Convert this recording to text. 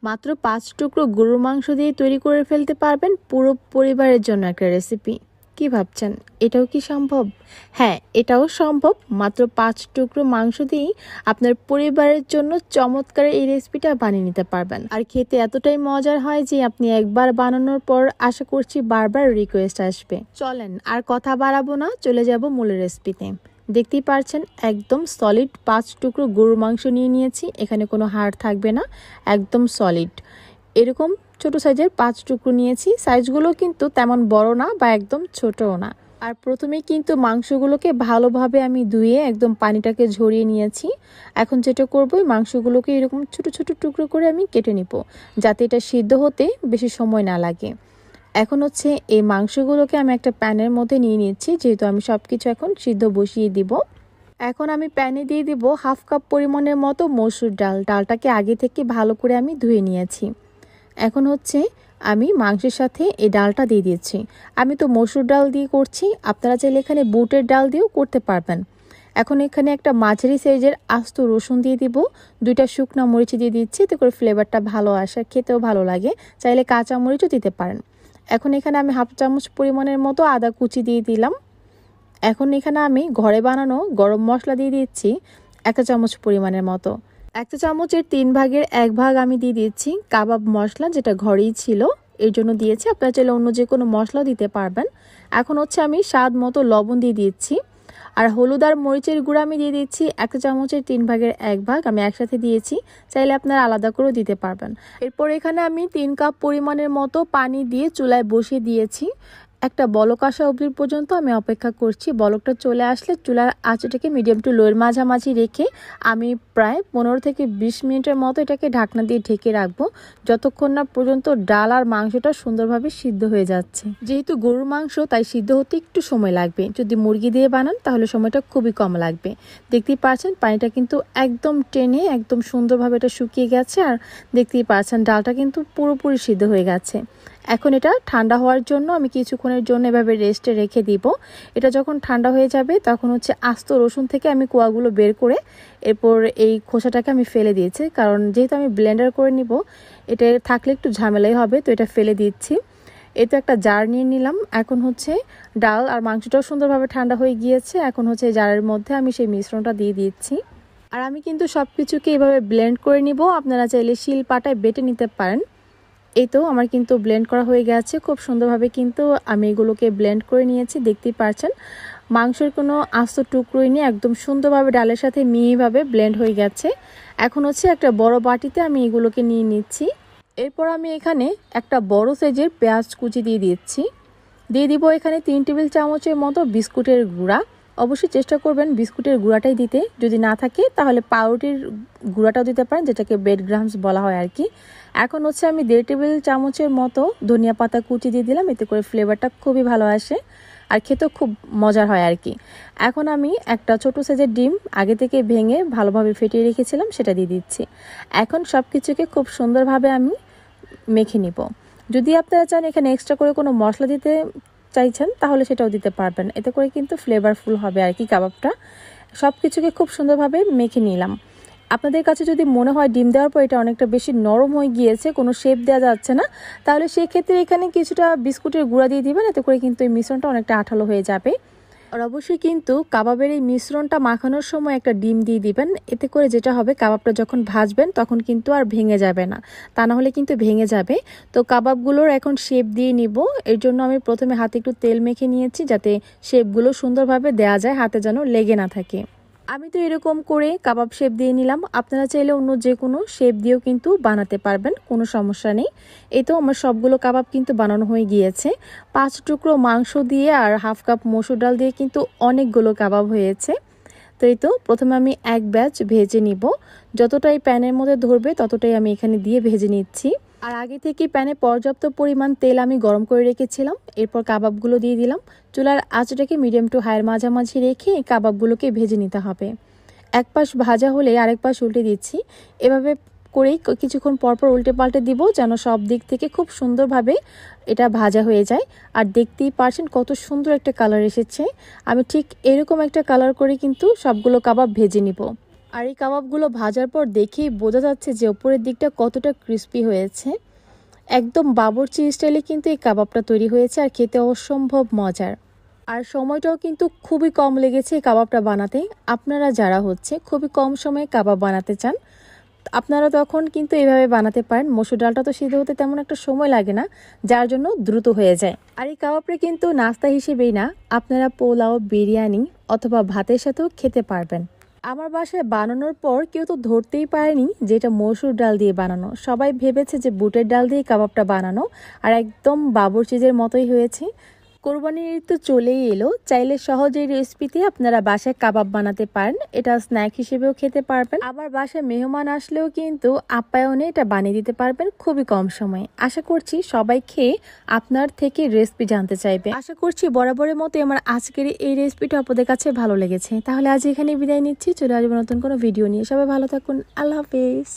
মাত্র 5 টুকরো গরুর মাংস দিয়ে তৈরি করে ফেলতে পারবেন পুরো পরিবারের জন্য একটা রেসিপি। কি ভাবছেন, এটাও কি সম্ভব? হ্যাঁ, এটাও সম্ভব। মাত্র 5 টুকরো মাংস দিয়েই আপনার পরিবারের জন্য চমৎকার এই রেসিপিটা বানিয়ে নিতে পারবেন। আর খেতে এতটাই মজার হয় যে আপনি একবার বানানোর পর আশা করছি বারবার রিকোয়েস্ট আসবে। চলেন আর কথা বাড়াবো না, চলে যাব মূল রেসিপিতে। দেখতেই পারছেন একদম সলিড 5 টুকরো গরুর মাংস নিয়ে নিয়েছি। এখানে কোনো হাড় থাকবে না, একদম সলিড। এরকম ছোট সাইজের 5 টুকরো নিয়েছি। সাইজগুলো কিন্তু তেমন বড় না বা একদম ছোটও না। আর প্রথমেই কিন্তু মাংসগুলোকে ভালোভাবে আমি ধুয়ে একদম পানিটাকে ঝরিয়ে নিয়েছি। এখন যেটা করবো, মাংসগুলোকে এরকম ছোট ছোট টুকরো করে আমি কেটে নিব, যাতে এটা সিদ্ধ হতে বেশি সময় না লাগে। এখন হচ্ছে এই মাংসগুলোকে আমি একটা প্যানের মধ্যে নিয়ে নিচ্ছি, যেহেতু আমি সব কিছু এখন সিদ্ধ বসিয়ে দিব। এখন আমি প্যানে দিয়ে দিব 1/2 কাপ পরিমাণের মতো মসুর ডাল। ডালটাকে আগে থেকে ভালো করে আমি ধুয়ে নিয়েছি। এখন হচ্ছে আমি মাংসের সাথে এই ডালটা দিয়ে দিয়েছি। আমি তো মসুর ডাল দিয়ে করছি, আপনারা চাইলে এখানে বুটের ডাল দিয়েও করতে পারবেন। এখন এখানে একটা মাঝারি সাইজের আস্ত রসুন দিয়ে দিব, 2টা শুকনো মরিচ দিয়ে দিচ্ছি, এতে করে ফ্লেভারটা ভালো আসে, খেতেও ভালো লাগে। চাইলে কাঁচা মরিচও দিতে পারেন। এখন এখানে আমি 1/2 চামচ পরিমাণের মতো আদা কুচি দিয়ে দিলাম। এখন এখানে আমি ঘরে বানানো গরম মশলা দিয়ে দিচ্ছি 1 চামচ পরিমাণের মতো। 1 চামচের 3 ভাগের 1 ভাগ আমি দিয়ে দিচ্ছি কাবাব মশলা, যেটা ঘরেই ছিল, এর জন্য দিয়েছি। আপনারা চাইলে অন্য যে কোনো মশলাও দিতে পারবেন। এখন হচ্ছে আমি স্বাদ মতো লবণ দিয়ে দিচ্ছি। আর হলুদ আর মরিচের গুঁড়া আমি দিয়ে দিচ্ছি 1 চামচের 3 ভাগের 1 ভাগ, আমি একসাথে দিয়েছি। চাইলে আপনারা আলাদা করেও দিতে পারবেন। এরপর এখানে আমি 3 কাপ পরিমাণের মতো পানি দিয়ে চুলায় বসিয়ে দিয়েছি। একটা বলক আসা অবধি পর্যন্ত আমি অপেক্ষা করছি। বলকটা চলে আসলে চুলার আঁচটাকে মিডিয়াম টু লোয়ের মাঝামাঝি রেখে আমি প্রায় 15 থেকে 20 মিনিটের মতো এটাকে ঢাকনা দিয়ে ঢেকে রাখবো, যতক্ষণ না পর্যন্ত ডাল আর মাংসটা সুন্দরভাবে সিদ্ধ হয়ে যাচ্ছে। যেহেতু গরুর মাংস, তাই সিদ্ধ হতে একটু সময় লাগবে। যদি মুরগি দিয়ে বানান তাহলে সময়টা খুবই কম লাগবে। দেখতেই পাচ্ছেন পানিটা কিন্তু একদম টেনে একদম সুন্দরভাবে এটা শুকিয়ে গেছে। আর দেখতেই পাচ্ছেন ডালটা কিন্তু পুরোপুরি সিদ্ধ হয়ে গেছে। এখন এটা ঠান্ডা হওয়ার জন্য আমি কিছুক্ষণের জন্য এভাবে রেস্টে রেখে দিব। এটা যখন ঠান্ডা হয়ে যাবে তখন হচ্ছে আস্ত রসুন থেকে আমি কোয়াগুলো বের করে এরপর এই খোসাটাকে আমি ফেলে দিয়েছি, কারণ যেহেতু আমি ব্লেন্ডার করে নিব, এটা থাকলে একটু ঝামেলাই হবে, তো এটা ফেলে দিচ্ছি। এই তো একটা জার নিয়ে নিলাম। এখন হচ্ছে ডাল আর মাংসটাও সুন্দরভাবে ঠান্ডা হয়ে গিয়েছে। এখন হচ্ছে জারের মধ্যে আমি সেই মিশ্রণটা দিয়ে দিচ্ছি। আর আমি কিন্তু সব কিছুকে এভাবে ব্লেন্ড করে নিব। আপনারা চাইলে শিল পাটায় বেটে নিতে পারেন। এই তো আমার কিন্তু ব্লেন্ড করা হয়ে গেছে খুব সুন্দরভাবে। কিন্তু আমি এগুলোকে ব্লেন্ড করে নিয়েছি। দেখতেই পাচ্ছেন মাংসের কোনো আস্ত টুকরোই নেই, একদম সুন্দরভাবে ডালের সাথে মিহিভাবে ব্লেন্ড হয়ে গেছে। এখন হচ্ছে একটা বড় বাটিতে আমি এগুলোকে নিয়ে নিচ্ছি। এরপর আমি এখানে একটা বড় সাইজের পেঁয়াজ কুচি দিয়ে দিচ্ছি। দিয়ে দিব এখানে 3 টেবিল চামচের মতো বিস্কুটের গুঁড়া। অবশ্যই চেষ্টা করবেন বিস্কুটের গুঁড়াটাই দিতে, যদি না থাকে তাহলে পাউরুটির গুঁড়াটাও দিতে পারেন, যেটাকে ব্রেড গ্রামস বলা হয় আর কি। এখন হচ্ছে আমি 1.5 টেবিল চামচের মতো ধনিয়া পাতা কুচি দিয়ে দিলাম, এতে করে ফ্লেভারটা খুবই ভালো আসে আর খেতেও খুব মজার হয় আর কি। এখন আমি একটা ছোট সাইজের ডিম আগে থেকে ভেঙে ভালোভাবে ফেটিয়ে রেখেছিলাম, সেটা দিয়ে দিচ্ছি। এখন সব কিছুকে খুব সুন্দরভাবে আমি মেখে নিব। যদি আপনারা চান এখানে এক্সট্রা করে কোনো মশলা দিতে চাইছেন তাহলে সেটাও দিতে পারবেন, এতে করে কিন্তু ফ্লেভারফুল হবে আর কি কাবাবটা। সব কিছুকে খুব সুন্দরভাবে মেখে নিলাম। আপনাদের কাছে যদি মনে হয় ডিম দেওয়ার পর এটা অনেকটা বেশি নরম হয়ে গিয়েছে, কোনো শেপ দেওয়া যাচ্ছে না, তাহলে সেক্ষেত্রে এখানে কিছুটা বিস্কুটের গুঁড়া দিয়ে দিবেন, এতে করে কিন্তু এই মিশ্রণটা অনেকটা আঠালো হয়ে যাবে। আর অবশ্যই কিন্তু কাবাবের এই মিশ্রণটা মাখানোর সময় একটা ডিম দিয়ে দিবেন, এতে করে যেটা হবে কাবাবটা যখন ভাজবেন তখন কিন্তু আর ভেঙে যাবে না, তা না হলে কিন্তু ভেঙে যাবে। তো কাবাবগুলোর এখন শেপ দিয়ে নিব। এর জন্য আমি প্রথমে হাতে একটু তেল মেখে নিয়েছি, যাতে শেপগুলো সুন্দরভাবে দেয়া যায়, হাতে যেন লেগে না থাকে। আমি তো এরকম করে কাবাব শেপ দিয়ে নিলাম। আপনারা চাইলে অন্য যে কোনো শেপ দিয়েও কিন্তু বানাতে পারবেন, কোনো সমস্যা নেই। এই তো আমার সবগুলো কাবাব কিন্তু বানানো হয়ে গিয়েছে। 5 টুকরো মাংস দিয়ে আর 1/2 কাপ মসুর ডাল দিয়ে কিন্তু অনেকগুলো কাবাব হয়েছে। তো এই তো প্রথমে আমি এক ব্যাচ ভেজে নিব। যতটাই প্যানের মধ্যে ধরবে ততটাই আমি এখানে দিয়ে ভেজে নিচ্ছি। আর আগে থেকে প্যানে পর্যাপ্ত পরিমাণ তেল আমি গরম করে রেখেছিলাম। এরপর কাবাবগুলো দিয়ে দিলাম। চুলার আঁচটাকে মিডিয়াম টু হাইয়ের মাঝামাঝি রেখে এই কাবাবগুলোকে ভেজে নিতে হবে। এক পাশ ভাজা হলে আরেক পাশ উল্টে দিচ্ছি। এভাবে করেই কিছুক্ষণ পরপর উল্টে পাল্টে দিব, যেন সব দিক থেকে খুব সুন্দরভাবে এটা ভাজা হয়ে যায়। আর দেখতেই পারছেন কত সুন্দর একটা কালার এসেছে। আমি ঠিক এরকম একটা কালার করে কিন্তু সবগুলো কাবাব ভেজে নিব। আর এই কাবাবগুলো ভাজার পর দেখেই বোঝা যাচ্ছে যে ওপরের দিকটা কতটা ক্রিস্পি হয়েছে। একদম বাবুর্চি স্টাইলে কিন্তু এই কাবাবটা তৈরি হয়েছে আর খেতে অসম্ভব মজার। আর সময়টাও কিন্তু খুবই কম লেগেছে এই কাবাবটা বানাতে। আপনারা যারা খুবই কম সময়ে কাবাব বানাতে চান, আপনারা তখন কিন্তু এইভাবে বানাতে পারেন। মসুর ডালটা তো সিদ্ধ হতে তেমন একটা সময় লাগে না, যার জন্য দ্রুত হয়ে যায়। আর এই কাবাবটা কিন্তু নাস্তা হিসেবেই না, আপনারা পোলাও, বিরিয়ানি অথবা ভাতের সাথেও খেতে পারবেন। আমার বাসায় বানানোর পর কেউ তো ধরতেই পারেনি যে এটা মসুর ডাল দিয়ে বানানো। সবাই ভেবেছে যে বুটের ডাল দিয়ে কাবাবটা বানানো, আর একদম বাবুর্চিদের মতোই হয়েছে। কোরবানির ঈদ তো চলেই এলো, চাইলে সহজেই রেসিপিতে আপনারা বাসায় কাবাব বানাতে পারেন। এটা স্ন্যাক হিসেবেও খেতে পারবেন, আবার বাসায় মেহমান আসলেও কিন্তু আপ্যায়নে এটা বানিয়ে দিতে পারবেন খুবই কম সময়ে। আশা করছি সবাই খেয়ে আপনার থেকে রেসিপি জানতে চাইবে। আশা করছি বরাবরের মতো আমার আজকের এই রেসিপিটা আপনাদের কাছে ভালো লেগেছে। তাহলে আজ এখানে বিদায় নিচ্ছি, চলে আসবো নতুন কোনো ভিডিও নিয়ে। সবাই ভালো থাকুন, আল্লাহ হাফেজ।